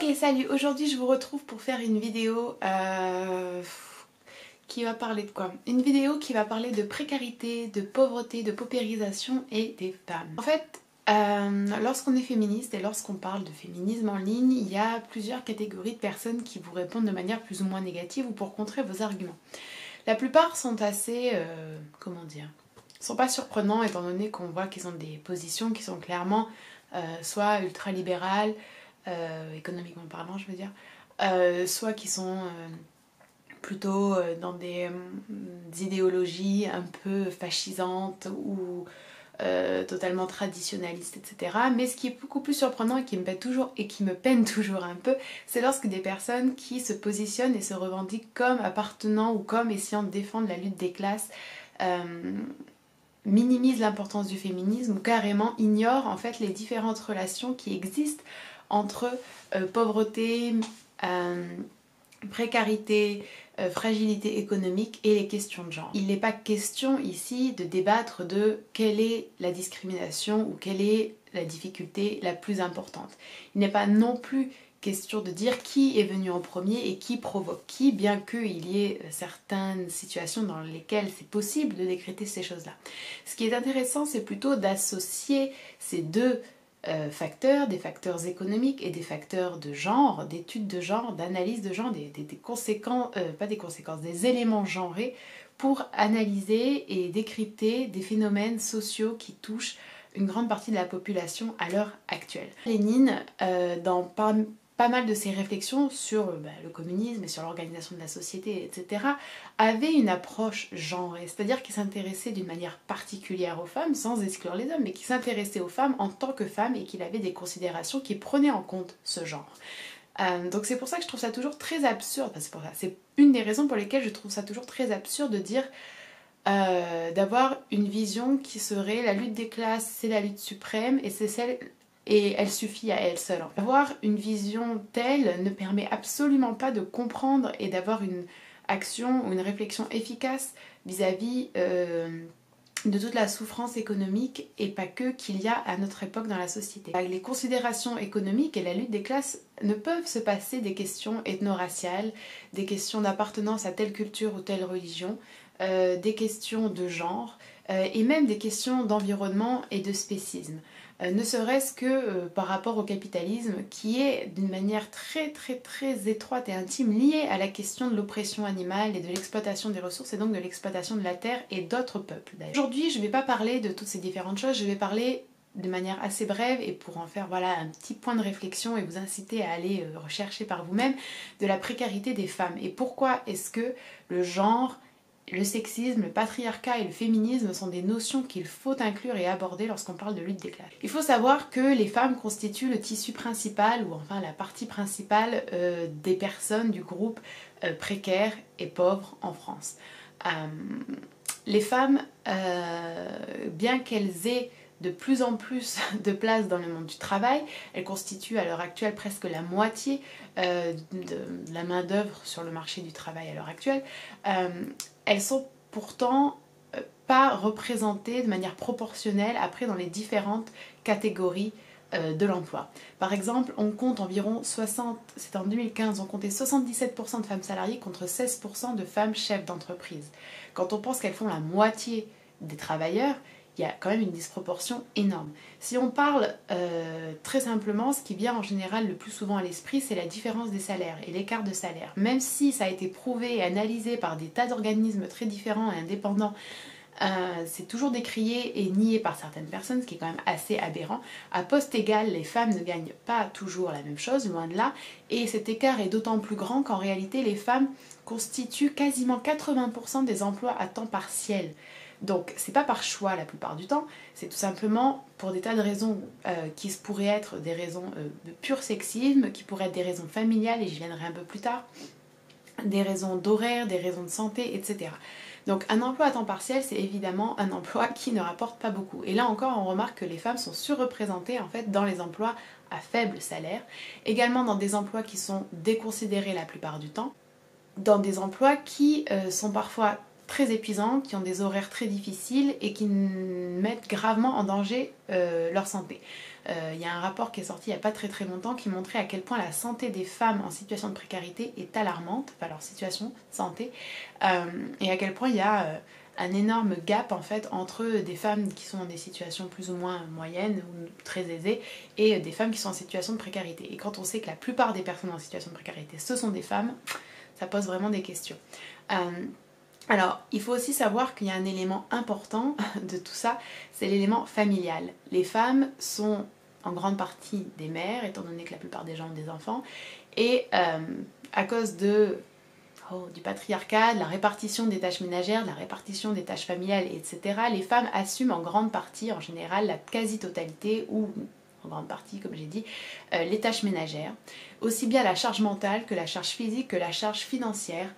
Ok, salut, aujourd'hui je vous retrouve pour faire une vidéo qui va parler de quoi? Une vidéo qui va parler de précarité, de pauvreté, de paupérisation et des femmes. En fait, lorsqu'on est féministe et lorsqu'on parle de féminisme en ligne, il y a plusieurs catégories de personnes qui vous répondent de manière plus ou moins négative ou pour contrer vos arguments. La plupart sont assez, comment dire, sont pas surprenants étant donné qu'on voit qu'ils ont des positions qui sont clairement soit ultra-libérales, économiquement parlant je veux dire, soit qui sont plutôt dans des idéologies un peu fascisantes ou totalement traditionnalistes, etc. Mais ce qui est beaucoup plus surprenant et qui me peine toujours un peu, c'est lorsque des personnes qui se positionnent et se revendiquent comme appartenant ou comme essayant de défendre la lutte des classes minimisent l'importance du féminisme ou carrément ignorent en fait les différentes relations qui existent entre pauvreté, précarité, fragilité économique et les questions de genre. Il n'est pas question ici de débattre de quelle est la discrimination ou quelle est la difficulté la plus importante. Il n'est pas non plus question de dire qui est venu en premier et qui provoque qui, bien qu'il y ait certaines situations dans lesquelles c'est possible de décréter ces choses-là. Ce qui est intéressant, c'est plutôt d'associer ces deux facteurs, des facteurs économiques et des facteurs de genre, d'études de genre, d'analyse de genre, des conséquences, pas des conséquences, des éléments genrés pour analyser et décrypter des phénomènes sociaux qui touchent une grande partie de la population à l'heure actuelle. Lénine, dans pas mal de ses réflexions sur le communisme et sur l'organisation de la société, etc., avait une approche genrée, c'est-à-dire qu'il s'intéressait d'une manière particulière aux femmes, sans exclure les hommes, mais qui s'intéressait aux femmes en tant que femmes et qu'il avait des considérations qui prenaient en compte ce genre. Donc c'est pour ça que je trouve ça toujours très absurde, enfin, c'est une des raisons pour lesquelles je trouve ça toujours très absurde de dire d'avoir une vision qui serait la lutte des classes, c'est la lutte suprême et c'est celle... et elle suffit à elle seule. Avoir une vision telle ne permet absolument pas de comprendre et d'avoir une action ou une réflexion efficace vis-à-vis de toute la souffrance économique et pas que qu'il y a à notre époque dans la société. Les considérations économiques et la lutte des classes ne peuvent se passer des questions ethno-raciales, des questions d'appartenance à telle culture ou telle religion, des questions de genre et même des questions d'environnement et de spécisme. Ne serait-ce que par rapport au capitalisme qui est d'une manière très étroite et intime liée à la question de l'oppression animale et de l'exploitation des ressources et donc de l'exploitation de la terre et d'autres peuples d'ailleurs. Aujourd'hui je ne vais pas parler de toutes ces différentes choses, je vais parler de manière assez brève et pour en faire voilà un petit point de réflexion et vous inciter à aller rechercher par vous-même de la précarité des femmes et pourquoi est-ce que le genre, le sexisme, le patriarcat et le féminisme sont des notions qu'il faut inclure et aborder lorsqu'on parle de lutte des classes. Il faut savoir que les femmes constituent le tissu principal, ou enfin la partie principale des personnes du groupe précaire et pauvre en France. Les femmes, bien qu'elles aient de plus en plus de place dans le monde du travail, elles constituent à l'heure actuelle presque la moitié de la main d'œuvre sur le marché du travail à l'heure actuelle, elles sont pourtant pas représentées de manière proportionnelle après dans les différentes catégories de l'emploi. Par exemple, on compte environ 60, c'était en 2015, on comptait 77% de femmes salariées contre 16% de femmes chefs d'entreprise. Quand on pense qu'elles font la moitié des travailleurs, il y a quand même une disproportion énorme. Si on parle très simplement, ce qui vient en général le plus souvent à l'esprit, c'est la différence des salaires et l'écart de salaire. Même si ça a été prouvé et analysé par des tas d'organismes très différents et indépendants, c'est toujours décrié et nié par certaines personnes, ce qui est quand même assez aberrant. À poste égal, les femmes ne gagnent pas toujours la même chose, loin de là, et cet écart est d'autant plus grand qu'en réalité les femmes constituent quasiment 80% des emplois à temps partiel. Donc c'est pas par choix la plupart du temps, c'est tout simplement pour des tas de raisons qui pourraient être des raisons de pur sexisme, qui pourraient être des raisons familiales, et j'y viendrai un peu plus tard, des raisons d'horaire, des raisons de santé, etc. Donc un emploi à temps partiel, c'est évidemment un emploi qui ne rapporte pas beaucoup. Et là encore, on remarque que les femmes sont surreprésentées en fait dans les emplois à faible salaire, également dans des emplois qui sont déconsidérés la plupart du temps, dans des emplois qui sont parfois très épuisantes, qui ont des horaires très difficiles et qui mettent gravement en danger leur santé. Il y a un rapport qui est sorti il n'y a pas très longtemps qui montrait à quel point la santé des femmes en situation de précarité est alarmante, enfin leur situation de santé, et à quel point il y a un énorme gap en fait entre des femmes qui sont dans des situations plus ou moins moyennes ou très aisées et des femmes qui sont en situation de précarité. Et quand on sait que la plupart des personnes en situation de précarité ce sont des femmes, ça pose vraiment des questions. Alors, il faut aussi savoir qu'il y a un élément important de tout ça, c'est l'élément familial. Les femmes sont en grande partie des mères, étant donné que la plupart des gens ont des enfants, et à cause du patriarcat, de la répartition des tâches ménagères, de la répartition des tâches familiales, etc., les femmes assument en grande partie, en général, la quasi-totalité, ou en grande partie, comme j'ai dit, les tâches ménagères, aussi bien la charge mentale que la charge physique, que la charge financière,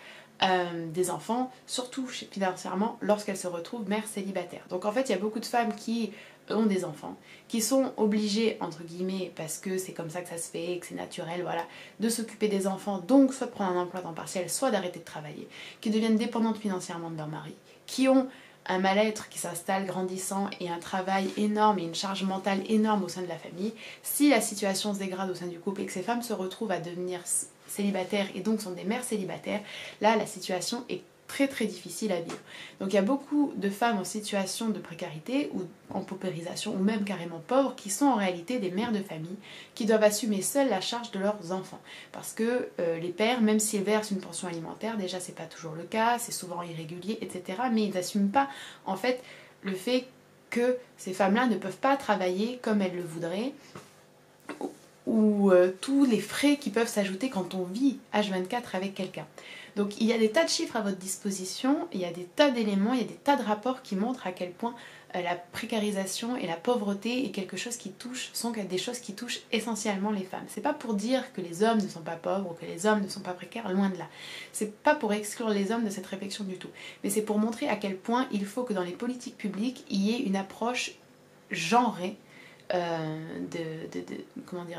des enfants, surtout financièrement lorsqu'elles se retrouvent mères célibataires. Donc en fait il y a beaucoup de femmes qui ont des enfants, qui sont obligées entre guillemets, parce que c'est comme ça que ça se fait, que c'est naturel, voilà, de s'occuper des enfants, donc soit de prendre un emploi temps partiel, soit d'arrêter de travailler, qui deviennent dépendantes financièrement de leur mari, qui ont un mal-être qui s'installe grandissant et un travail énorme et une charge mentale énorme au sein de la famille. Si la situation se dégrade au sein du couple et que ces femmes se retrouvent à devenir célibataires et donc sont des mères célibataires, là la situation est très difficile à vivre. Donc il y a beaucoup de femmes en situation de précarité ou en paupérisation ou même carrément pauvres qui sont en réalité des mères de famille qui doivent assumer seules la charge de leurs enfants. Parce que les pères, même s'ils versent une pension alimentaire, déjà c'est pas toujours le cas, c'est souvent irrégulier, etc. Mais ils n'assument pas en fait le fait que ces femmes-là ne peuvent pas travailler comme elles le voudraient, ou tous les frais qui peuvent s'ajouter quand on vit H24 avec quelqu'un. Donc il y a des tas de chiffres à votre disposition, il y a des tas d'éléments, il y a des tas de rapports qui montrent à quel point la précarisation et la pauvreté est quelque chose qui touche, sont des choses qui touchent essentiellement les femmes. C'est pas pour dire que les hommes ne sont pas pauvres ou que les hommes ne sont pas précaires, loin de là. C'est pas pour exclure les hommes de cette réflexion du tout. Mais c'est pour montrer à quel point il faut que dans les politiques publiques, il y ait une approche genrée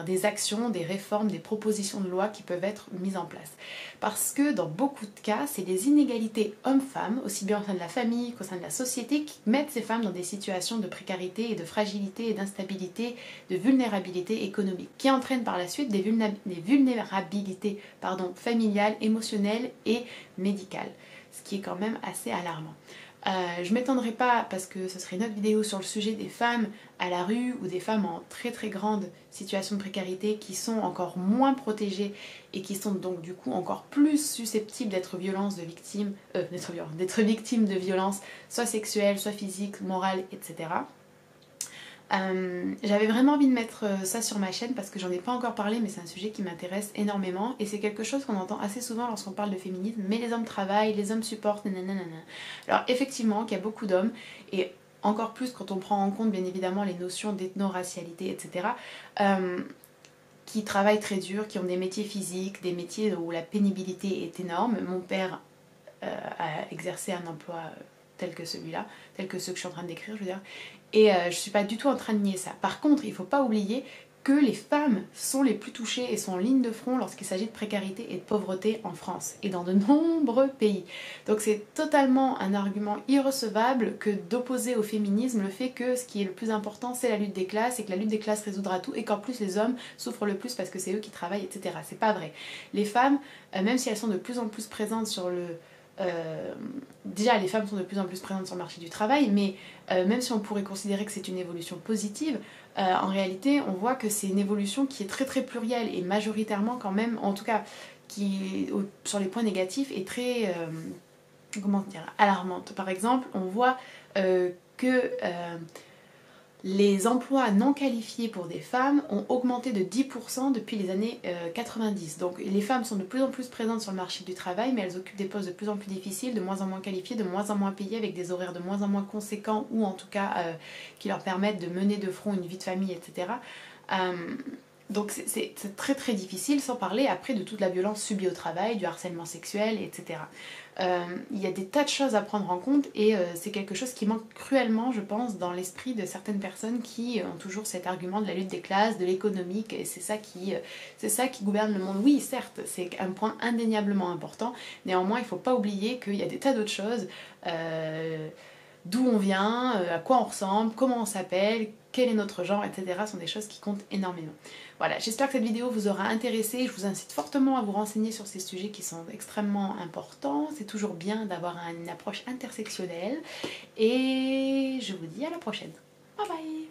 des actions, des réformes, des propositions de loi qui peuvent être mises en place. Parce que dans beaucoup de cas, c'est les inégalités hommes-femmes, aussi bien au sein de la famille qu'au sein de la société, qui mettent ces femmes dans des situations de précarité et de fragilité et d'instabilité, de vulnérabilité économique, qui entraînent par la suite des vulnérabilités familiales, émotionnelles et médicales, ce qui est quand même assez alarmant. Je m'étendrai pas, parce que ce serait une autre vidéo sur le sujet des femmes à la rue ou des femmes en très grande situation de précarité qui sont encore moins protégées et qui sont donc du coup encore plus susceptibles d'être victimes de violences soit sexuelles, soit physiques, morales, etc. J'avais vraiment envie de mettre ça sur ma chaîne parce que j'en ai pas encore parlé, mais c'est un sujet qui m'intéresse énormément et c'est quelque chose qu'on entend assez souvent lorsqu'on parle de féminisme, mais les hommes travaillent, les hommes supportent, nanana. Alors effectivement qu'il y a beaucoup d'hommes, et encore plus quand on prend en compte bien évidemment les notions d'ethno-racialité, etc., qui travaillent très dur, qui ont des métiers physiques, des métiers où la pénibilité est énorme. Mon père a exercé un emploi tel que celui-là, tel que ceux que je suis en train de décrire, je veux dire. Et je suis pas du tout en train de nier ça. Par contre, il faut pas oublier que les femmes sont les plus touchées et sont en ligne de front lorsqu'il s'agit de précarité et de pauvreté en France et dans de nombreux pays. Donc c'est totalement un argument irrecevable que d'opposer au féminisme le fait que ce qui est le plus important c'est la lutte des classes et que la lutte des classes résoudra tout et qu'en plus les hommes souffrent le plus parce que c'est eux qui travaillent, etc. C'est pas vrai. Les femmes, même si elles sont de plus en plus présentes sur le... déjà les femmes sont de plus en plus présentes sur le marché du travail, mais même si on pourrait considérer que c'est une évolution positive, en réalité on voit que c'est une évolution qui est très plurielle et majoritairement quand même, en tout cas qui sur les points négatifs est très alarmante. Par exemple on voit que les emplois non qualifiés pour des femmes ont augmenté de 10% depuis les années 90. Donc les femmes sont de plus en plus présentes sur le marché du travail, mais elles occupent des postes de plus en plus difficiles, de moins en moins qualifiés, de moins en moins payés, avec des horaires de moins en moins conséquents, ou en tout cas qui leur permettent de mener de front une vie de famille, etc. Donc c'est très très difficile, sans parler après de toute la violence subie au travail, du harcèlement sexuel, etc. Il y a des tas de choses à prendre en compte et c'est quelque chose qui manque cruellement, je pense, dans l'esprit de certaines personnes qui ont toujours cet argument de la lutte des classes, de l'économique, et c'est ça qui gouverne le monde. Oui, certes, c'est un point indéniablement important, néanmoins il ne faut pas oublier qu'il y a des tas d'autres choses, d'où on vient, à quoi on ressemble, comment on s'appelle, quel est notre genre, etc. sont des choses qui comptent énormément. Voilà, j'espère que cette vidéo vous aura intéressé. Je vous incite fortement à vous renseigner sur ces sujets qui sont extrêmement importants. C'est toujours bien d'avoir une approche intersectionnelle. Et je vous dis à la prochaine. Bye bye!